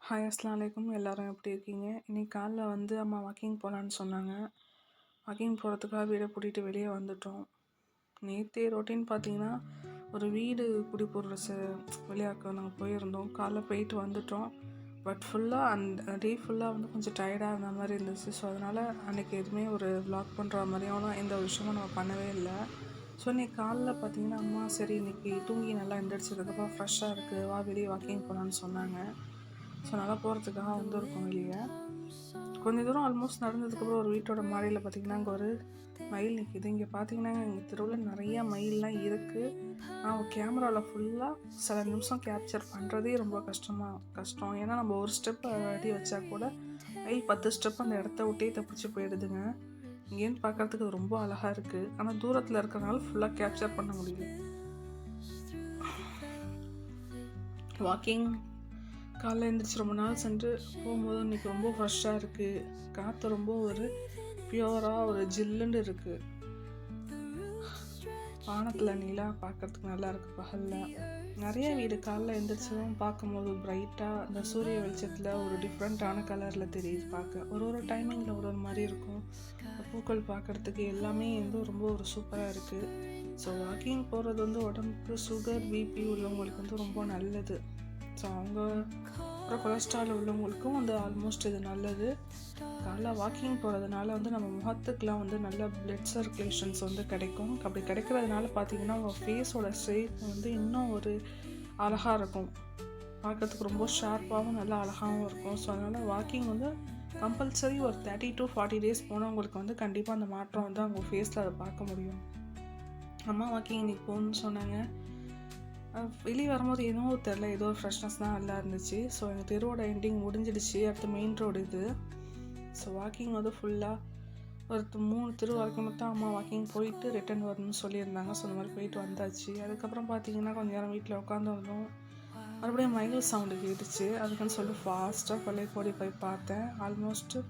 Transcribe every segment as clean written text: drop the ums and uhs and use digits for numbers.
Hi அஸ்ஸலாமு அலைக்கும். எல்லோரும் எப்படி இருக்கீங்க? இன்றைக்கி காலைல அம்மா வாக்கிங் போகலான்னு சொன்னாங்க. வாக்கிங் போகிறதுக்காக வீடை பூட்டிட்டு வெளியே வந்துட்டோம். நேற்று ரொட்டீன் பார்த்திங்கன்னா ஒரு வீடு குடி போடுற விளையாக்க நாங்கள் போயிருந்தோம். காலைல போயிட்டு வந்துட்டோம். பட் ஃபுல்லாக அந்த டே ஃபுல்லாக கொஞ்சம் டயர்டாக இருந்த மாதிரி இருந்துச்சு. ஸோ அதனால் அன்றைக்கி எதுவுமே ஒரு விளாக் பண்ணுற மாதிரியான எந்த ஒரு விஷயமும் நம்ம பண்ணவே இல்லை. ஸோ இன்றைக்கி காலைல பார்த்திங்கன்னா அம்மா சரி இன்றைக்கி தூங்கி நல்லா எந்திரிச்சதுக்கப்புறம் ஃப்ரெஷ்ஷாக இருக்குது, வா வெளியே வாக்கிங் போகலான்னு சொன்னாங்க. ஸோ நல்லா போகிறதுக்காக வந்திருக்கோம் வெளியே. கொஞ்சம் தூரம் ஆல்மோஸ்ட் நடந்ததுக்கப்புறம் ஒரு வீட்டோட மாடியில் பார்த்திங்கன்னா அங்கே ஒரு மயில் நிற்கிது. இங்கே பார்த்திங்கன்னா எங்கள் தெருவில் நிறையா மயிலெலாம் இருக்குது. நான் கேமராவில் ஃபுல்லாக சில நிமிஷம் கேப்சர் பண்ணுறதே ரொம்ப கஷ்டம். ஏன்னா நம்ம ஒரு ஸ்டெப் அடி வச்சா கூட மயில் 10 ஸ்டெப் அந்த இடத்த விட்டே தப்பிச்சு போயிடுதுங்க. இங்கேன்னு பார்க்குறதுக்கு ரொம்ப அழகாக இருக்குது. ஆனால் தூரத்தில் இருக்கிறனால ஃபுல்லாக கேப்சர் பண்ண முடியல. வாக்கிங் காலைல எழுந்திரிச்சி ரொம்ப நாள் சென்று போகும்போது இன்றைக்கி ரொம்ப ஃப்ரெஷ்ஷாக இருக்குது. காற்று ரொம்ப ஒரு பியூராக ஒரு ஜில்லுன்னு இருக்குது. வானத்தில் நிலா பார்க்குறதுக்கு நல்லா இருக்குது. பகலில் நிறைய வீடு காலைல எழுந்திரிச்சதும் பார்க்கும்போது பிரைட்டாக அந்த சூரிய வெளிச்சத்தில் ஒரு டிஃப்ரெண்ட்டான கலரில் தெரியுது பார்க்க. ஒரு டைமிங்கில் ஒரு மாதிரி இருக்கும். பூக்கள் பார்க்குறதுக்கு எல்லாமே ரொம்ப ஒரு சூப்பராக இருக்குது. ஸோ வாக்கிங் போகிறது உடம்புக்கு சுகர் பிபி உள்ளவங்களுக்கு ரொம்ப நல்லது. ஸோ அவங்க அப்புறம் கொலஸ்ட்ரால் உள்ளவங்களுக்கும் ஆல்மோஸ்ட் இது நல்லது. காலைல வாக்கிங் போகிறதுனால நம்ம முகத்துக்கெலாம் நல்ல பிளட் சர்க்குலேஷன்ஸ் கிடைக்கும். அப்படி கிடைக்கிறதுனால பார்த்திங்கன்னா உங்கள் ஃபேஸோட ஷேப் இன்னும் ஒரு அழகாக இருக்கும். பார்க்குறதுக்கு ரொம்ப ஷார்ப்பாகவும் நல்லா அழகாகவும் இருக்கும். ஸோ அதனால் வாக்கிங் கம்பல்சரி ஒரு 30 to 40 days போனால் உங்களுக்கு கண்டிப்பாக அந்த மாற்றம் அவங்க ஃபேஸில் அதை பார்க்க முடியும். அம்மா வாக்கிங் இன்றைக்கி போகணுன்னு சொன்னாங்க. வெளியே வரும்போது தெரில, ஏதோ ஒரு ஃப்ரெஷ்னஸ் தான் நல்லா இருந்துச்சு. ஸோ எங்கள் தெருவோட எண்டிங் முடிஞ்சிடுச்சு. அடுத்து மெயின் ரோடு இது. ஸோ வாக்கிங் ஃபுல்லாக ஒரு 3 தெரு வரைக்கும் மட்டும் அம்மா வாக்கிங் போயிட்டு ரிட்டன் வரணும்னு சொல்லியிருந்தாங்க. ஸோ அந்த மாதிரி போயிட்டு வந்தாச்சு. அதுக்கப்புறம் பார்த்திங்கன்னா கொஞ்சம் நேரம் வீட்டில் உட்காந்து வந்தோம். மறுபடியும் மயில் சவுண்டு கேட்டுச்சு. அதுக்குன்னு சொல்லி ஃபாஸ்ட்டாக கொல்லைக்கோடி போய் பார்த்தேன். ஆல்மோஸ்ட்டு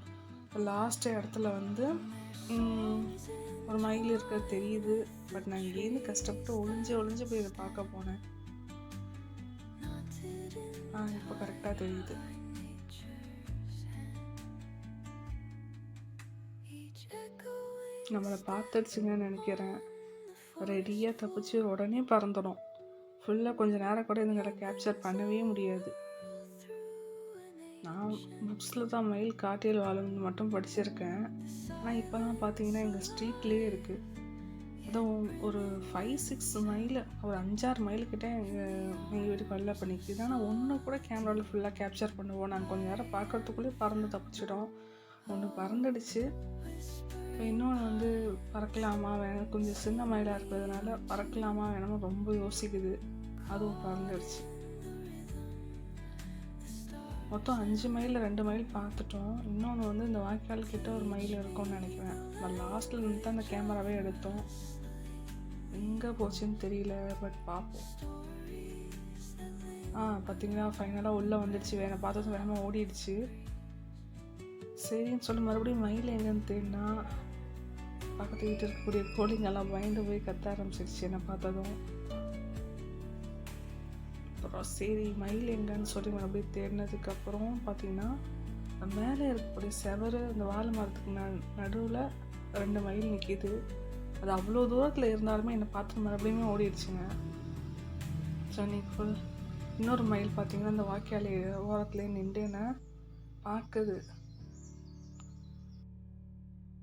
லாஸ்ட் இடத்துல ஒரு மயில் இருக்கிறது தெரியுது. பட் நான் இங்கேருந்து கஷ்டப்பட்டு ஒளிஞ்சு போய் இதை பார்க்க போனேன். இப்போ கரெக்டாக தெரியுது. நம்மளை பார்த்துடுச்சுங்கன்னு நினைக்கிறேன். ரெடியாக தப்பிச்சு உடனே பறந்துடும். ஃபுல்லாக கொஞ்சம் நேரம் கூட இதுங்களை கேப்சர் பண்ணவே முடியாது. நான் புக்ஸில் தான் மயில் காட்டில் வாழும்னு மட்டும் படிச்சிருக்கேன். ஆனால் இப்போ தான் பார்த்தீங்கன்னா எங்கள் ஸ்ட்ரீட்லேயே இருக்குது. அதுவும் ஒரு 5-6 மைல், ஒரு 5-6 மைலுக்கிட்ட எங்கள் வீட்டுக்கு வரல பண்ணிக்குது. ஆனால் ஒன்று கூட கேமராவில் ஃபுல்லாக கேப்சர் பண்ணுவோம். நாங்கள் கொஞ்சம் நேரம் பார்க்குறதுக்குள்ளே பறந்து தப்பிச்சிடும். ஒன்று பறந்துடுச்சு. இப்போ இன்னொன்று பறக்கலாமா வேணும், கொஞ்சம் சின்ன மயிலாக இருக்கிறதுனால பறக்கலாமா வேணுமோ ரொம்ப யோசிக்குது. அதுவும் பறந்துடுச்சு. மொத்தம் 5 மைல் 2 மைல் பார்த்துட்டோம். இன்னொன்று இந்த வாய்க்கால் கிட்ட ஒரு மயில் இருக்கும்னு நினைக்கிறேன். லாஸ்ட்டில் இருந்து தான் அந்த கேமராவே எடுத்தோம். எங்கே போச்சுன்னு தெரியல. பட் பார்ப்போம். பார்த்தீங்கன்னா ஃபைனலாக உள்ளே வந்துடுச்சு. வேணை பார்த்தது வேகமாக ஓடிடுச்சு. சரின்னு சொல்லி மறுபடியும் மயில் எங்கேன்னு தேடினா பக்கத்து வீட்டு இருக்கக்கூடிய கோழிங்கெல்லாம் பயந்து போய் கத்த ஆரம்பிச்சிருச்சு என்னை பார்த்ததும். அப்புறம் சரி மயில் எங்கன்னு சொல்லி மறுபடியும் தேடினதுக்கப்புறம் பார்த்தீங்கன்னா மேலே இருக்கக்கூடிய செவரு அந்த வாழை மரத்துக்கு நடுவில் 2 மயில் நிற்கிது. அது அவ்வளோ தூரத்தில் இருந்தாலுமே என்னை பார்த்து மறுபடியுமே ஓடிடுச்சுங்க. ஸோ இன்னொரு மயில் பார்த்தீங்கன்னா அந்த வாய்க்கால் ஓரத்துலேயே நின்று என்னை பார்க்குது.